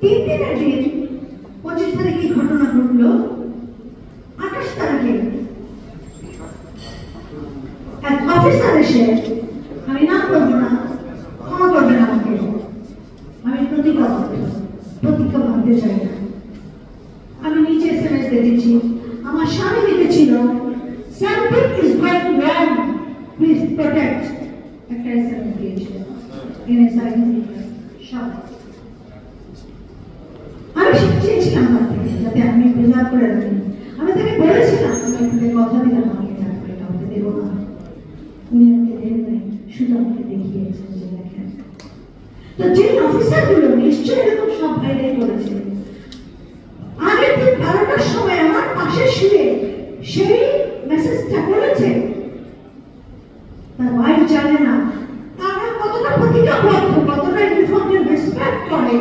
3 দিনের দিন 25 তারিখে ঘটনা ঘটলো। 28 তারিখে এক অফিসার এসে, আমি নাম করবো না, ক্ষমা করবেন আমাকে, আমি প্রতিজ্ঞা ভাবতে চাই না, আমি নিচে SMS দেখেছি, আমার স্বামী লিখেছিল something is going wrong, please protect, একটা SMS দিয়েছিল আমি চেয়েছিলাম যাতে আমি প্রেজার করে রাখি। আমি তাকে বলেছিলাম, আমি কথা দিলাম আমাকে কাউকে দেবো না। উনি আমাকে দেন নাই, শুধু আমাকে দেখিয়েছেন যে দেখেন। তো যে অফিসারগুলো নিশ্চয়ই এরকম সব ভাইরাই করেছে, আগের দিন 12টার সময় আমার পাশে শুয়ে সেই মেসেজটা করেছে, তার ওয়াইফ জানে না তারা কতটা প্রতিজ্ঞাবদ্ধ, কতটা ইউনিফর্মকে রেসপেক্ট করে,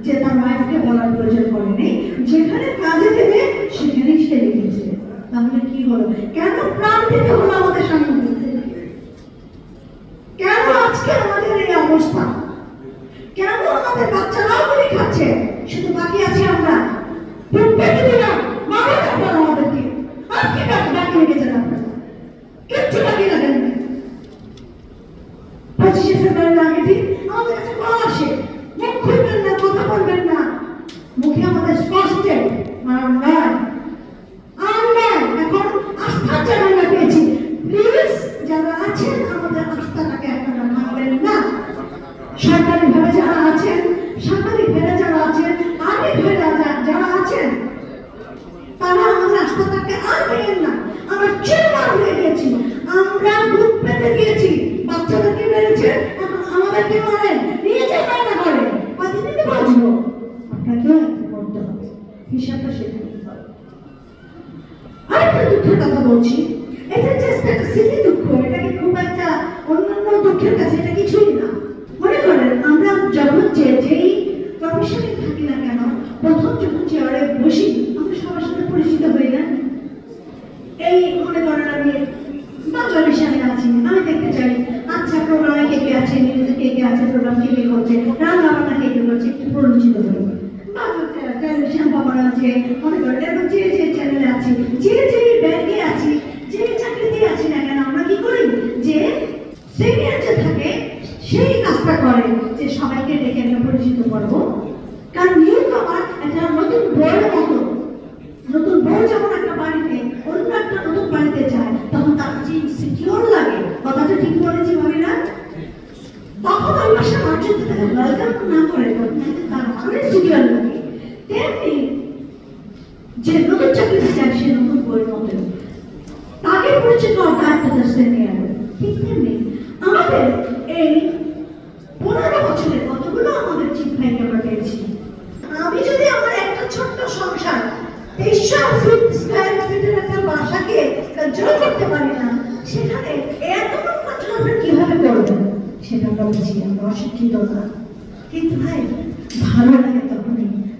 যে তার ওয়াইফকে বলার প্রয়োজন পড়েনি, যেখানে কাজে দেবে সেখানেই সে লিখেছে। তাহলে কি হলো? কেন প্রাণ দিতে হলো আমাদের সামনে? কেন আজকে আমাদের এই অবস্থা? কেন আমাদের বাচ্চারাও গুলি খাচ্ছে? শুধু বাকি আছে আমরা আমাদেরকে আর কি বাকি রেখেছেন আপনারা? কিচ্ছু বাকি রাখেন না। 25শে ফেব্রুয়ারির আগের দিন আমাদের কাছে কল আসে, মুখ খুলবেন না, কথা বলবেন না, মুখে আমাদের স্পষ্ট আমরা এখন আস্থার জায়গা পেয়েছি। প্লিজ যারা আছেন আমাদের আস্থাটাকে আপনারা ভাঙবেন না। সরকারি ভাবে যারা আছেন, সরকারি ভাবে যারা আছেন, আর্মি ভাবে যারা আছেন, তারা আমাদের আস্থাটাকে আর ভেঙেন না। আমরা চিরকাল হয়ে গেছি, আমরা গ্রুপ পেতে গিয়েছি, বাচ্চাদেরকে মেরেছে, এখন আমাদেরকে মারেন, নিয়ে যাই না করে কতদিনে বাঁচবো? আপনাকেও করতে হবে, হিসাবটা সেখানে হবে। আরেকটা দুঃখের কথা বলছি, এটা জাস্ট একটা সিলি দুঃখ, এটাকে খুব একটা অন্যান্য দুঃখের কাছে এটা কিছুই না। মনে করেন আমরা যখন যেই প্রফেশনে থাকি না কেন, প্রথম যখন চেয়ারে বসি আমরা সবার সাথে পরিচিত হই না। এই মনে করেন আমি বাংলাদেশে আমি আছি, আমি দেখতে চাই আচ্ছা প্রোগ্রামে কে কে আছে, নিউজে কে কে আছে, প্রোগ্রাম কে কে করছে, রান্না বান্না কে কে করছে, একটু পরিচিত হই। টেলিভিশন খবর আছে, মনে করেন এবং যে যে চ্যানেলে আছি, যে যে ব্যাংকে আছি, যে চাকরিতে আছি না কেন, আমরা কি করি যে সিনিয়র যে থাকে সেই কাজটা করে যে সবাইকে ডেকে একটা পরিচিত করবো। কারণ নিউ কমার একটা নতুন বউয়ের মতো, নতুন বউ যখন একটা বাড়িতে অন্য একটা নতুন বাড়িতে যায় তখন তার কাছে ইনসিকিউর লাগে। কথাটা ঠিক বলেছি ভাবি না? তখন ওই মাসে মানুষের ওয়েলকাম না করে তার আরো ইনসিকিউর লাগে। তেমনি যে নতুন চাকরিতে যায় সে নতুন বউয়ের মতো, তাকে পরিচিত দায়িত্বটা সিনিয়র। ঠিক তেমনি আমাদের এই 15 বছরে কতগুলো আমাদের চিফ ভাইকে আমরা পেয়েছি। আমি যদি আমার একটা ছোট্ট সংসার 2300 ফিট স্কয়ার ফিটের একটা বাসাকে কন্ট্রোল করতে পারি না, সেখানে এত কন্ট্রোল আমরা কিভাবে করবো? সেটা আমরা বুঝি, আমরা অশিক্ষিত না। কিন্তু ভাই ভালো লাগে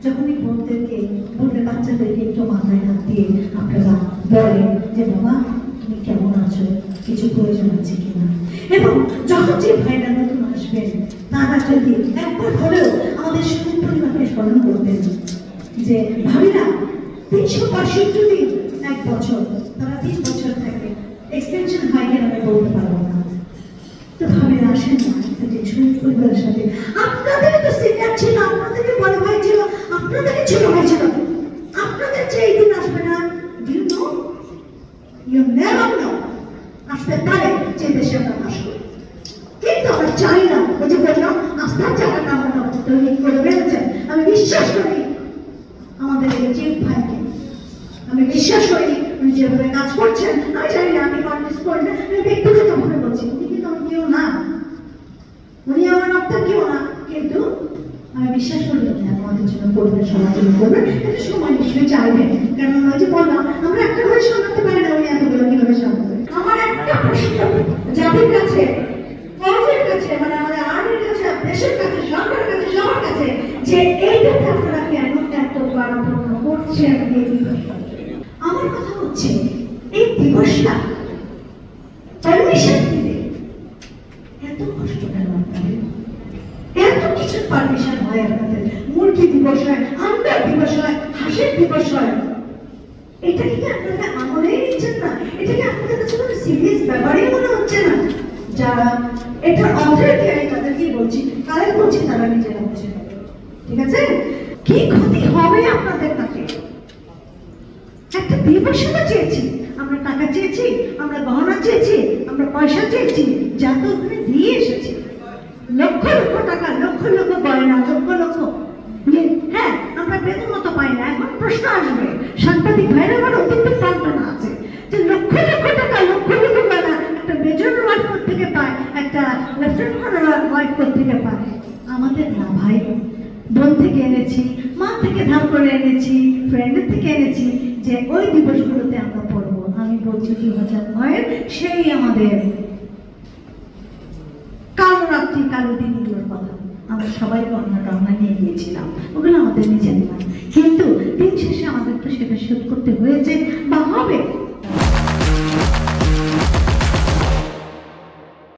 যখনই বোনদের বাচ্চাদেরকে একটু মাথায় হাত দিয়ে আপনারা বলেন যে বাবা তুমি কেমন আছো, কিছু প্রয়োজন আছে কিনা। এবং যখন যে ভাইরা নতুন আসবেন তারা যদি একবার হলেও আমাদের সুখ পরিবারকে স্মরণ করতেন যে ভাবিরা 365 দিন 1 বছর, তারা 3 বছর থাকে, এক্সটেনশন হয় কিনা আমি বলতে পারবো না। তো ভাবিরা আসেন না যে সুখ পরিবারের সাথে। আপনাদের তো সিনিয়র ছিল, আপনাদের বড় ভাই ছিল, আপনাদের ছোট ভাই ছিল, আপনাদের যে এই দিন আসবে না, ইউ নেভার নো আসতে পারে যে দেশে আমরা বাস করি। কিন্তু আমরা চাই না, ওই যে বললাম আস্থার জায়গাটা আমরা তৈরি করে বেড়েছেন। আমি বিশ্বাস করি আমাদের এই চিফ ভাইকে, আমি বিশ্বাস করি উনি যেভাবে কাজ করছেন। আমি জানি না, আমি কনভিন্স করি না, আমি ব্যক্তিগতভাবে বলছি উনি কিন্তু আমি কেউ না, উনি আমার রক্তের কেউ না, কিন্তু আমি বিশ্বাস করি উনি আমাদের জন্য করবেন, সবার জন্য করবেন। কিন্তু সময় নিশ্চয়ই চাইবেন, কারণ ওই যে বললাম আমরা একটা ঘরে সামলাতে পারি না, উনি এতগুলো কিভাবে সামলাবে। আমার একটা প্রশ্ন জাতির কাছে, ফৌজের কাছে, মানে আমাদের আর্মির কাছে, দেশের কাছে, সরকারের কাছে, সবার কাছে, যে এইটাতে আপনারা কেন এত বাড়ানো করছেন এই দিবসটা? আমার কথা হচ্ছে এই দিবসটা পারমিশন দিতে এত কষ্ট কেন আপনাদের? এত কিছু পারমিশন হয় আপনাদের? মুরগি লক্ষ্মী দিবস হয়, আনন্দ দিবস হয়, হাসির দিবস হয়। এটা কি আপনারা আমলেই নিচ্ছেন না? এটা কি আপনাদের কাছে কোনো সিরিয়াস ব্যাপারই মনে হচ্ছে না? যারা এটা অথরিটি, আমি তাদেরকেই বলছি, কাদের বলছি তারা নিজেরা বুঝে নেবে, ঠিক আছে? কি ক্ষতি হবে আপনাদের তাতে? একটা দিবসে তো চেয়েছি, আমরা টাকা চেয়েছি, আমরা গহনা চেয়েছি, আমরা পয়সা চেয়েছি, যা তো ওখানে দিয়ে এসেছি। লক্ষ লক্ষ টাকা, লক্ষ লক্ষ গয়না, লক্ষ লক্ষ হ্যাঁ, আমরা বেতন মতো পাই না। এখন প্রশ্ন আসবে, সাংবাদিক ভাইরা আমার অত্যন্ত প্রান্তনা আছে যে লক্ষ লক্ষ টাকা, লক্ষ লক্ষ গয়না একটা মেজর ওয়াইফ থেকে পায়, একটা লেফটেন্যান্ট ওয়াইফ থেকে পায়। আমাদের না ভাই, বোন থেকে এনেছি, মা থেকে ধার করে এনেছি, ফ্রেন্ডের থেকে এনেছি, যে ওই দিবসগুলোতে আমরা পড়বো। আমি বলছি 2009-এর সেই আমাদের কালো রাত্রি, কালো দিনগুলোর কথা। আমরা সবাই গহনা নিয়ে গিয়েছিলাম, ওগুলো আমাদের নিজের না, কিন্তু দিন শেষে আমাদের তো সেটা শোধ করতে হয়েছে বা হবে।